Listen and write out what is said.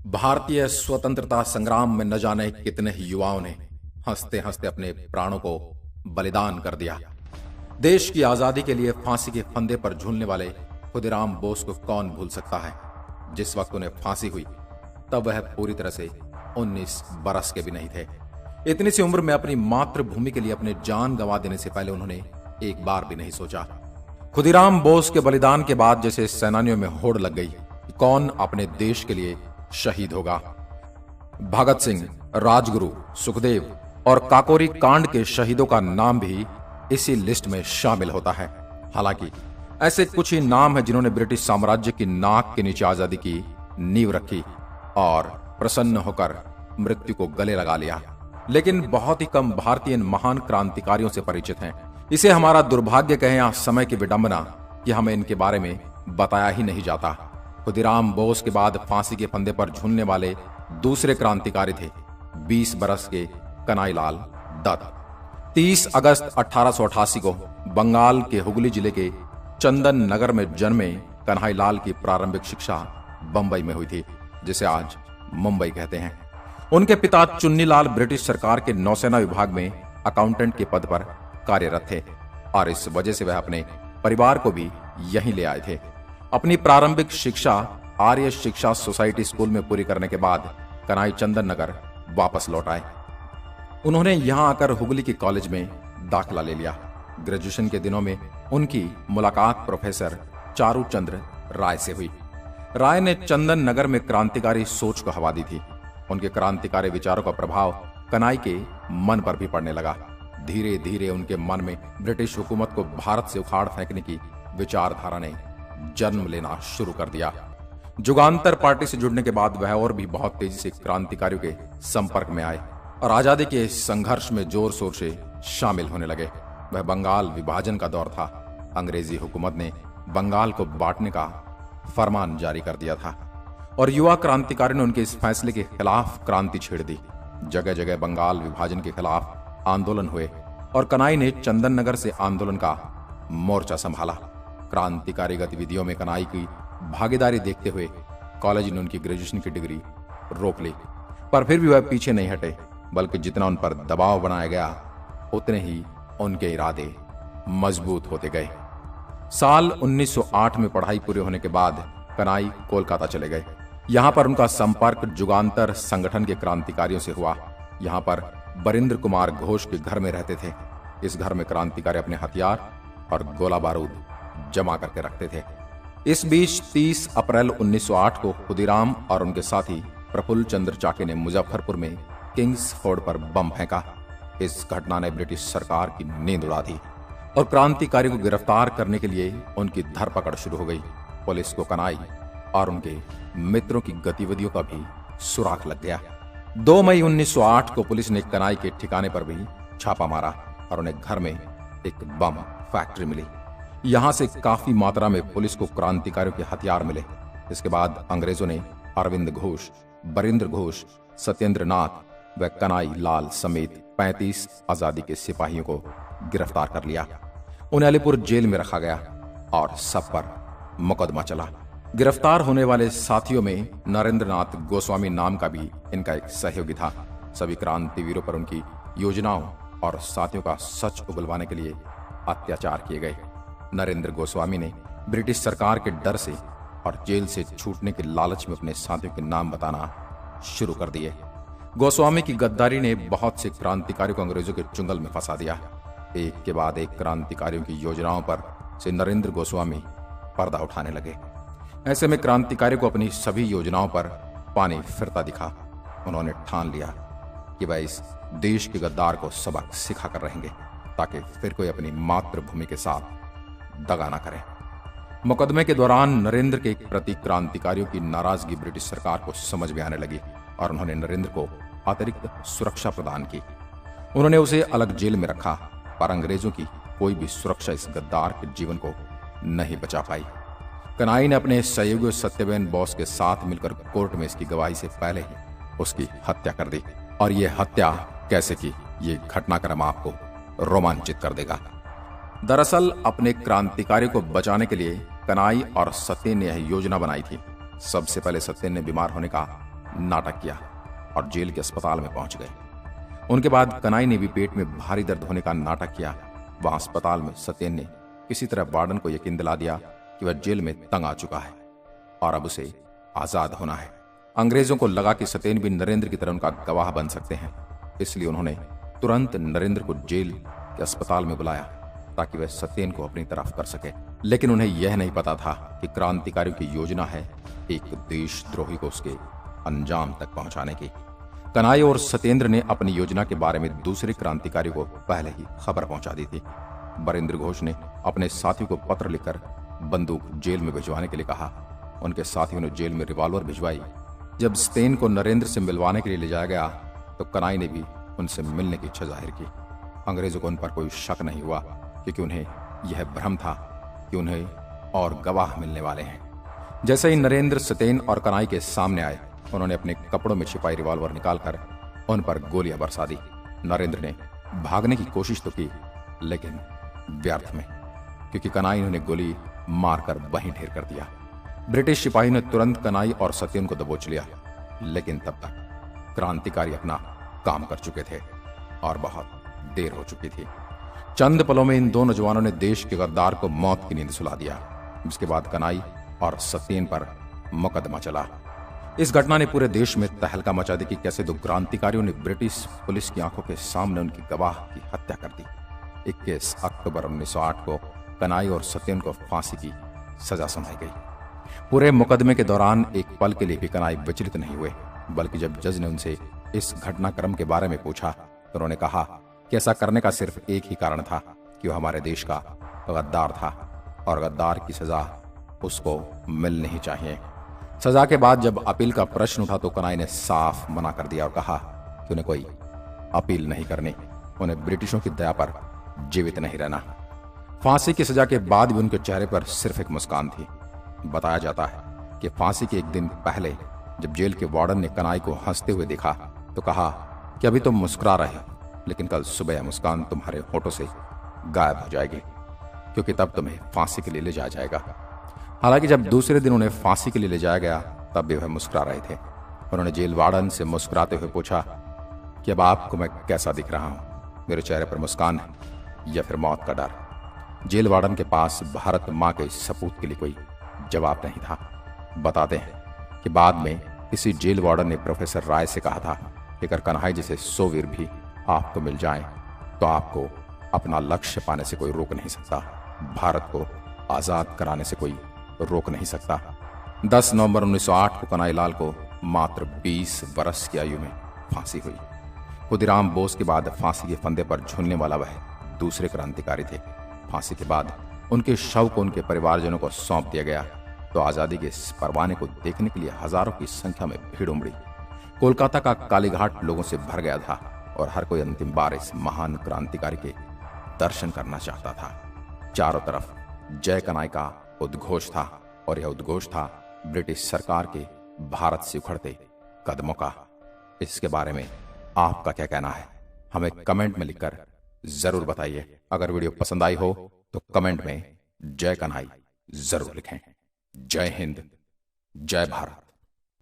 भारतीय स्वतंत्रता संग्राम में न जाने कितने ही युवाओं ने हंसते हंसते अपने प्राणों को बलिदान कर दिया। देश की आजादी के लिए फांसी के फंदे पर झूलने वाले खुदीराम बोस को कौन भूल सकता है। जिस वक्त उन्हें फांसी हुई तब वह पूरी तरह से 19 बरस के भी नहीं थे। इतनी सी उम्र में अपनी मातृभूमि के लिए अपने जान गंवा देने से पहले उन्होंने एक बार भी नहीं सोचा। खुदीराम बोस के बलिदान के बाद जैसे सेनानियों में होड़ लग गई कि कौन अपने देश के लिए शहीद होगा। भगत सिंह, राजगुरु, सुखदेव और काकोरी कांड के शहीदों का नाम भी इसी लिस्ट में शामिल होता है। हालांकि ऐसे कुछ ही नाम हैं जिन्होंने ब्रिटिश साम्राज्य की नाक के नीचे आजादी की नींव रखी और प्रसन्न होकर मृत्यु को गले लगा लिया, लेकिन बहुत ही कम भारतीय महान क्रांतिकारियों से परिचित हैं। इसे हमारा दुर्भाग्य कहें या समय की विडंबना कि हमें इनके बारे में बताया ही नहीं जाता। खुदीराम बोस के बाद फांसी के फंदे पर झूलने वाले दूसरे क्रांतिकारी थे 20 बरस के कनाईलाल दत्त। 30 अगस्त 1888 को बंगाल के हुगली जिले के चंदन नगर में जन्मे कन्हैयालाल की प्रारंभिक शिक्षा बंबई में हुई थी, जिसे आज मुंबई कहते हैं। उनके पिता चुन्नीलाल ब्रिटिश सरकार के नौसेना विभाग में अकाउंटेंट के पद पर कार्यरत थे और इस वजह से वह अपने परिवार को भी यहीं ले आए थे। अपनी प्रारंभिक शिक्षा आर्य शिक्षा सोसाइटी स्कूल में पूरी करने के बाद कनाई चंदन नगर वापस लौट आए। उन्होंने यहां आकर हुगली के कॉलेज में दाखिला ले लिया। ग्रेजुएशन के दिनों में उनकी मुलाकात प्रोफेसर चारूचंद्र राय से हुई। राय ने चंदन नगर में क्रांतिकारी सोच को हवा दी थी। उनके क्रांतिकारी विचारों का प्रभाव कनाई के मन पर भी पड़ने लगा। धीरे धीरे उनके मन में ब्रिटिश हुकूमत को भारत से उखाड़ फेंकने की विचारधारा ने जन्म लेना शुरू कर दिया। जुगांतर पार्टी से जुड़ने के बाद वह और भी बहुत तेजी से क्रांतिकारियों के संपर्क में आए और आजादी के संघर्ष में जोर शोर से शामिल होने लगे। वह बंगाल विभाजन का दौर था। अंग्रेजी हुकूमत ने बंगाल को बांटने का फरमान जारी कर दिया था और युवा क्रांतिकारियों ने उनके इस फैसले के खिलाफ क्रांति छेड़ दी। जगह जगह बंगाल विभाजन के खिलाफ आंदोलन हुए और कनाई ने चंदन नगर से आंदोलन का मोर्चा संभाला। क्रांतिकारी गतिविधियों में कनाई की भागीदारी देखते हुए कॉलेज ने उनकी ग्रेजुएशन की डिग्री रोक ली, पर फिर भी वह पीछे नहीं हटे, बल्कि जितना उन पर दबाव बनाया गया उतने ही उनके इरादे मजबूत होते गए। साल 1908 में पढ़ाई पूरी होने के बाद कनाई कोलकाता चले गए। यहां पर उनका संपर्क जुगांतर संगठन के क्रांतिकारियों से हुआ। यहां पर बरिंद्र कुमार घोष के घर में रहते थे। इस घर में क्रांतिकारी अपने हथियार और गोला बारूद जमा करके रखते थे। इस बीच 30 अप्रैल 1908 को खुदीराम और उनके साथी प्रफुल्ल चंद्र चाकी ने मुजफ्फरपुर में किंग्स फोर्ड पर बम फेंका। इस घटना ने ब्रिटिश सरकार की नींद उड़ा दी और क्रांतिकारी को गिरफ्तार करने के लिए उनकी धरपकड़ शुरू हो गई। पुलिस को कनाई और उनके मित्रों की गतिविधियों का भी सुराग लग गया। 2 मई 1908 को पुलिस ने कनाई के ठिकाने पर भी छापा मारा और उन्हें घर में एक बम फैक्ट्री मिली। यहां से काफी मात्रा में पुलिस को क्रांतिकारियों के हथियार मिले। इसके बाद अंग्रेजों ने अरविंद घोष, बरिंद्र घोष, सत्येंद्र नाथ व कनाई लाल समेत 35 आजादी के सिपाहियों को गिरफ्तार कर लिया। उन्हें अलीपुर जेल में रखा गया और सब पर मुकदमा चला। गिरफ्तार होने वाले साथियों में नरेंद्र नाथ गोस्वामी नाम का भी इनका एक सहयोगी था। सभी क्रांतिवीरों पर उनकी योजनाओं और साथियों का सच उगलवाने के लिए अत्याचार किए गए। नरेंद्र गोस्वामी ने ब्रिटिश सरकार के डर से और जेल से छूटने के लालच में अपने साथियों के नाम बताना शुरू कर दिए। गोस्वामी की गद्दारी ने बहुत से क्रांतिकारियों को अंग्रेजों के चुंगल में फंसा दिया। एक के बाद एक क्रांतिकारियों की योजनाओं पर से नरेंद्र गोस्वामी पर्दा उठाने लगे। ऐसे में क्रांतिकारियों को अपनी सभी योजनाओं पर पानी फिरता दिखा। उन्होंने ठान लिया कि वह इस देश के गद्दार को सबक सिखा कर रहेंगे ताकि फिर कोई अपनी मातृभूमि के साथ दगा ना करे। मुकदमे के दौरान नरेंद्र के प्रति क्रांतिकारियों की नाराजगी ब्रिटिश सरकार को समझ में आने लगी और उन्होंने नरेंद्र को अतिरिक्त सुरक्षा प्रदान की। उन्होंने उसे अलग जेल में रखा, पर अंग्रेजों की कोई भी सुरक्षा इस गद्दार के जीवन को नहीं बचा पाई। कनाई ने अपने सहयोगी सत्यवेन बोस के साथ मिलकर कोर्ट में इसकी गवाही से पहले ही उसकी हत्या कर दी। और यह हत्या कैसे की, ये घटनाक्रम आपको रोमांचित कर देगा। दरअसल अपने क्रांतिकारियों को बचाने के लिए कनाई और सत्येन ने यह योजना बनाई थी। सबसे पहले सत्येन ने बीमार होने का नाटक किया और जेल के अस्पताल में पहुंच गए। उनके बाद कनाई ने भी पेट में भारी दर्द होने का नाटक किया। वहां अस्पताल में सत्येन ने किसी तरह वार्डन को यकीन दिला दिया कि वह जेल में तंग आ चुका है और अब उसे आजाद होना है। अंग्रेजों को लगा कि सत्येन भी नरेंद्र की तरह उनका गवाह बन सकते हैं, इसलिए उन्होंने तुरंत नरेंद्र को जेल के अस्पताल में बुलाया ताकि वह सत्येन को अपनी तरफ कर सके। लेकिन उन्हें यह नहीं पता था कि क्रांतिकारियों की योजना है एक देशद्रोही को उसके अंजाम तक पहुंचाने की। कनाई और सत्येंद्र ने अपनी योजना के बारे में दूसरे क्रांतिकारियों को पहले ही खबर पहुंचा दी थी। बरिंद्र घोष ने अपने साथियों को पत्र लिखकर बंदूक जेल में भिजवाने के लिए कहा। उनके साथियों ने जेल में रिवॉल्वर भिजवाई। जब सत्येन को नरेंद्र से मिलवाने के लिए ले जाया गया तो कनाई ने भी उनसे मिलने की इच्छा जाहिर की। अंग्रेजों को उन पर कोई शक नहीं हुआ क्योंकि उन्हें यह भ्रम था कि उन्हें और गवाह मिलने वाले हैं। जैसे ही नरेंद्र, सत्येन और कनाई के सामने आए, उन्होंने अपने कपड़ों में छिपाई रिवॉल्वर निकालकर उन पर गोलियां बरसा दी। नरेंद्र ने भागने की कोशिश तो की, लेकिन व्यर्थ में, क्योंकि कनाई ने उन्हें गोली मारकर वहीं ढेर कर दिया। ब्रिटिश सिपाही ने तुरंत कनाई और सत्येन को दबोच लिया, लेकिन तब तक क्रांतिकारी अपना काम कर चुके थे और बहुत देर हो चुकी थी। चंद पलों में इन दो नौजवानों ने देश के गद्दार को मौत की नींद सुला दिया। इसके बाद कनाई और सत्येन पर मुकदमा चला। इस घटना ने पूरे देश में तहलका मचा दी कि कैसे दो क्रांतिकारियों ने ब्रिटिश पुलिस की आंखों के सामने उनकी गवाह की हत्या कर दी। 21 अक्टूबर 1908 को कनाई और सत्येन को फांसी की सजा सुनाई गई। पूरे मुकदमे के दौरान एक पल के लिए भी कनाई विचलित नहीं हुए, बल्कि जब जज ने उनसे इस घटनाक्रम के बारे में पूछा तो उन्होंने कहा कि ऐसा करने का सिर्फ एक ही कारण था कि वह हमारे देश का गद्दार था और गद्दार की सजा उसको मिलनी ही चाहिए। सजा के बाद जब अपील का प्रश्न उठा तो कनाई ने साफ मना कर दिया और कहा कि उन्हें कोई अपील नहीं करनी, उन्हें ब्रिटिशों की दया पर जीवित नहीं रहना। फांसी की सजा के बाद भी उनके चेहरे पर सिर्फ एक मुस्कान थी। बताया जाता है कि फांसी के एक दिन पहले जब जेल के वार्डन ने कनाई को हंसते हुए देखा तो कहा कि अभी तुम मुस्कुरा रहे, लेकिन कल सुबह यह मुस्कान तुम्हारे होठों से गायब हो जाएगी, क्योंकि तब तुम्हें फांसी के लिए ले जाया जाएगा। हालांकि जब दूसरे दिन उन्हें फांसी के लिए ले जाया गया तब भी वह मुस्कुरा रहे थे। उन्होंने जेल वार्डन से मुस्कुराते हुए पूछा कि अब आपको मैं कैसा दिख रहा हूं, मेरे चेहरे पर मुस्कान है या फिर मौत का डर। जेल वार्डन के पास भारत मां के सपूत के लिए कोई जवाब नहीं था। बताते हैं कि बाद में इसी जेल वार्डन ने प्रोफेसर राय से कहा था कि अगर कन्हैया जैसे 100 वीर भी आपको मिल जाएं तो आपको अपना लक्ष्य पाने से कोई रोक नहीं सकता, भारत को आजाद कराने से कोई रोक नहीं सकता। 10 नवंबर 1908 को कन्हैया लाल को मात्र 20 वर्ष की आयु में फांसी हुई। खुदीराम बोस के बाद फांसी के फंदे पर झूलने वाला वह दूसरे क्रांतिकारी थे। फांसी के बाद उनके शव को उनके परिवारजनों को सौंप दिया गया तो आजादी के इस परवाने को देखने के लिए हजारों की संख्या में भीड़ उमड़ी। कोलकाता का कालीघाट लोगों से भर गया था और हर कोई अंतिम बार इस महान क्रांतिकारी के दर्शन करना चाहता था। चारों तरफ जय कनाई का उद्घोष था और यह उद्घोष था ब्रिटिश सरकार के भारत से उखड़ते कदमों का। इसके बारे में आपका क्या कहना है, हमें कमेंट में लिखकर जरूर बताइए। अगर वीडियो पसंद आई हो तो कमेंट में जय कन्हई जरूर लिखें। जय हिंद, जय भारत।